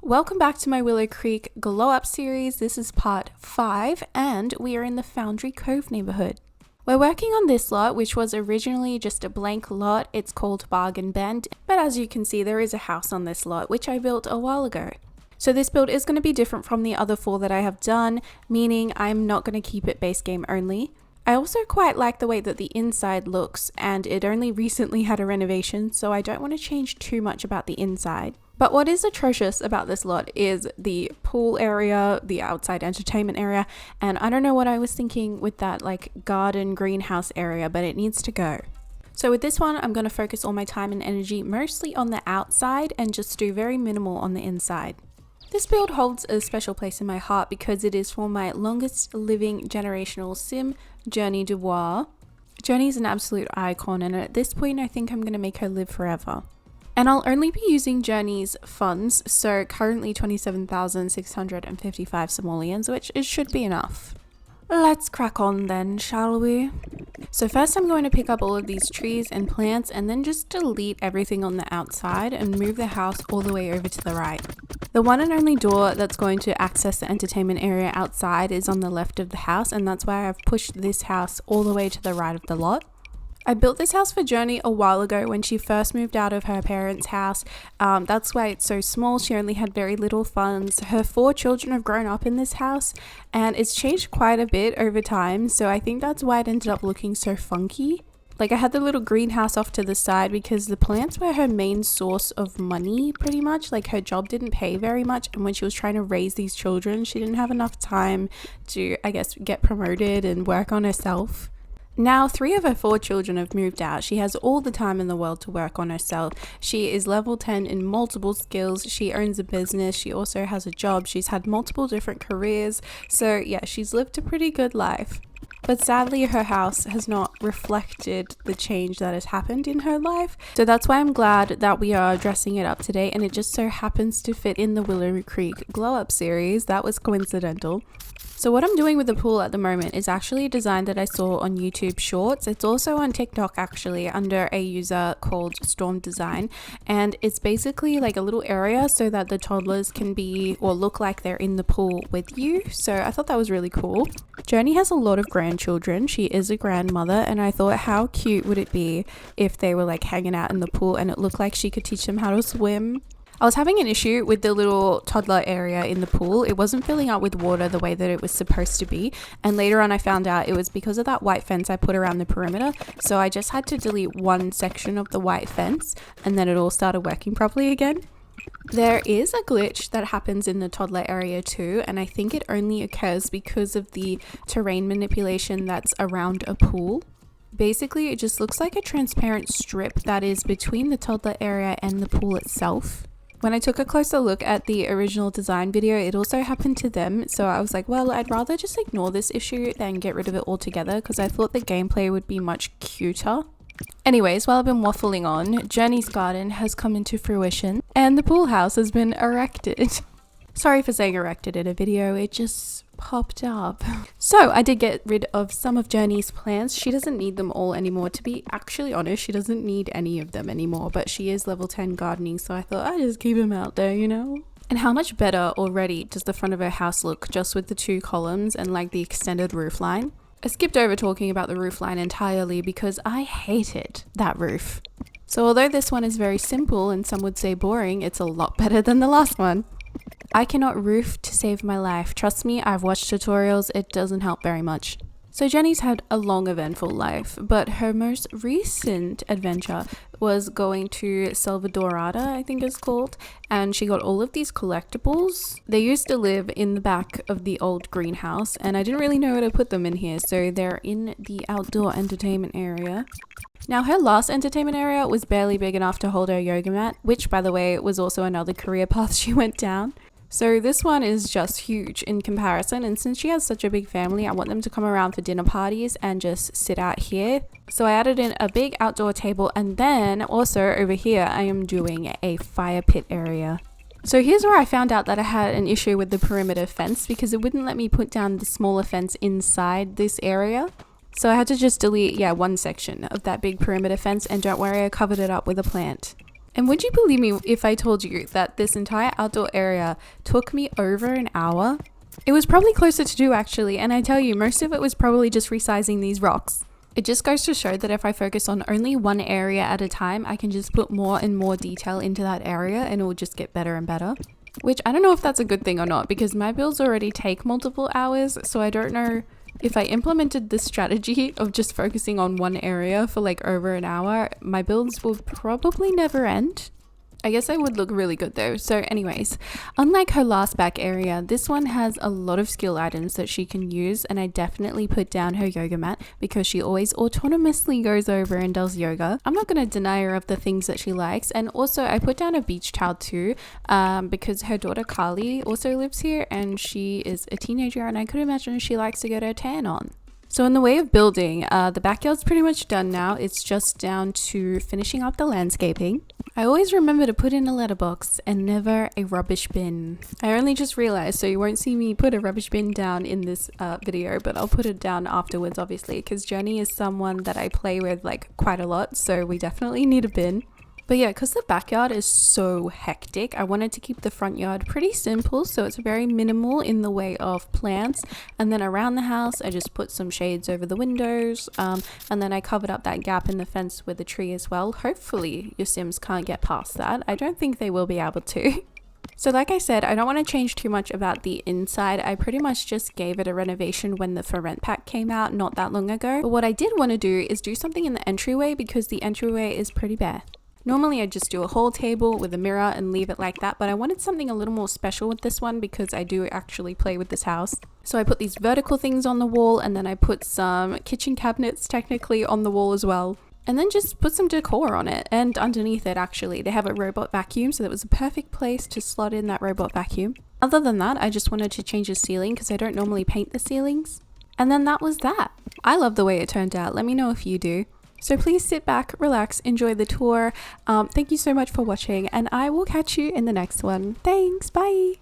Welcome back to my Willow Creek Glow Up series. This is part 5 and we are in the Foundry Cove neighborhood. We're working on this lot, which was originally just a blank lot. It's called Bargain Bend, but as you can see there is a house on this lot which I built a while ago. So this build is going to be different from the other 4 that I have done, meaning I'm not going to keep it base game only. I also quite like the way that the inside looks, and it only recently had a renovation, so I don't want to change too much about the inside. But what is atrocious about this lot is the pool area, the outside entertainment area, and I don't know what I was thinking with that like garden greenhouse area, but it needs to go. So with this one, I'm going to focus all my time and energy mostly on the outside and just do very minimal on the inside. This build holds a special place in my heart because it is for my longest living generational sim, Journey Dubois. Journey is an absolute icon, and at this point I think I'm going to make her live forever. And I'll only be using Journey's funds, so currently 27,655 simoleons, which it should be enough. Let's crack on then, shall we? So first I'm going to pick up all of these trees and plants and then just delete everything on the outside and move the house all the way over to the right. The one and only door that's going to access the entertainment area outside is on the left of the house, and that's why I've pushed this house all the way to the right of the lot. I built this house for Journey a while ago when she first moved out of her parents' house. That's why it's so small. She only had very little funds. Her 4 children have grown up in this house and it's changed quite a bit over time. So I think that's why it ended up looking so funky. Like, I had the little greenhouse off to the side because the plants were her main source of money pretty much. Like, her job didn't pay very much, and when she was trying to raise these children, she didn't have enough time to, I guess, get promoted and work on herself. Now 3 of her 4 children have moved out. She has all the time in the world to work on herself. She is level 10 in multiple skills. She owns a business. She also has a job. She's had multiple different careers. So yeah, she's lived a pretty good life. But sadly, her house has not reflected the change that has happened in her life. So that's why I'm glad that we are dressing it up today, and it just so happens to fit in the Willow Creek Glow Up series. That was coincidental. So what I'm doing with the pool at the moment is actually a design that I saw on YouTube Shorts. It's also on TikTok actually under a user called Storm Design, and it's basically like a little area so that the toddlers can be or look like they're in the pool with you. So I thought that was really cool. Journey has a lot of grandchildren. She is a grandmother, and I thought how cute would it be if they were like hanging out in the pool and it looked like she could teach them how to swim. I was having an issue with the little toddler area in the pool. It wasn't filling up with water the way that it was supposed to be, and later on I found out it was because of that white fence I put around the perimeter. So I just had to delete one section of the white fence and then it all started working properly again. There is a glitch that happens in the toddler area too, and I think it only occurs because of the terrain manipulation that's around a pool. Basically, it just looks like a transparent strip that is between the toddler area and the pool itself. When I took a closer look at the original design video, it also happened to them, so I was like, well, I'd rather just ignore this issue than get rid of it altogether because I thought the gameplay would be much cuter. Anyways, while I've been waffling on, Journey's garden has come into fruition and the pool house has been erected. Sorry for saying erected in a video, it just popped up. So I did get rid of some of Journey's plants. She doesn't need them all anymore. To be actually honest, she doesn't need any of them anymore, but she is level 10 gardening, so I thought I'd just keep them out there, you know? And how much better already does the front of her house look just with the 2 columns and like the extended roof line? I skipped over talking about the roof line entirely because I hated that roof. So although this one is very simple and some would say boring, it's a lot better than the last one. I cannot roof to save my life. Trust me, I've watched tutorials, it doesn't help very much. So Jenny's had a long eventful life, but her most recent adventure was going to Salvadorada, I think it's called, and she got all of these collectibles. They used to live in the back of the old greenhouse, and I didn't really know where to put them in here, so they're in the outdoor entertainment area. Now, her last entertainment area was barely big enough to hold her yoga mat, which, by the way, was also another career path she went down. So this one is just huge in comparison, and since she has such a big family, I want them to come around for dinner parties and just sit out here. So I added in a big outdoor table, and then also over here I am doing a fire pit area. So here's where I found out that I had an issue with the perimeter fence because it wouldn't let me put down the smaller fence inside this area. So I had to just delete, one section of that big perimeter fence, and don't worry, I covered it up with a plant. And would you believe me if I told you that this entire outdoor area took me over an hour? It was probably closer to 2 actually, and I tell you, most of it was probably just resizing these rocks. It just goes to show that if I focus on only one area at a time, I can just put more and more detail into that area and it will just get better and better. Which I don't know if that's a good thing or not, because my builds already take multiple hours, so I don't know if I implemented this strategy of just focusing on one area for like over an hour, my builds will probably never end. I guess I would look really good though. So anyways, unlike her last back area, this one has a lot of skill items that she can use, and I definitely put down her yoga mat because she always autonomously goes over and does yoga. I'm not going to deny her of the things that she likes, and also I put down a beach towel too because her daughter Carly also lives here and she is a teenager, and I could imagine she likes to get her tan on. So in the way of building, the backyard's pretty much done now. It's just down to finishing up the landscaping. I always remember to put in a letterbox and never a rubbish bin. I only just realized, so you won't see me put a rubbish bin down in this video, but I'll put it down afterwards obviously, because Jenny is someone that I play with like quite a lot, so we definitely need a bin. But yeah, because the backyard is so hectic, I wanted to keep the front yard pretty simple, so it's very minimal in the way of plants. And then around the house, I just put some shades over the windows, and then I covered up that gap in the fence with a tree as well. Hopefully your Sims can't get past that. I don't think they will be able to. So like I said, I don't want to change too much about the inside. I pretty much just gave it a renovation when the For Rent pack came out not that long ago. But what I did want to do is do something in the entryway, because the entryway is pretty bare. Normally I just do a whole table with a mirror and leave it like that, but I wanted something a little more special with this one because I do actually play with this house. So I put these vertical things on the wall, and then I put some kitchen cabinets technically on the wall as well. And then just put some decor on it, and underneath it actually they have a robot vacuum, so that was a perfect place to slot in that robot vacuum. Other than that, I just wanted to change the ceiling because I don't normally paint the ceilings. And then that was that. I love the way it turned out. Let me know if you do. So please sit back, relax, enjoy the tour. Thank you so much for watching, and I will catch you in the next one. Thanks, bye!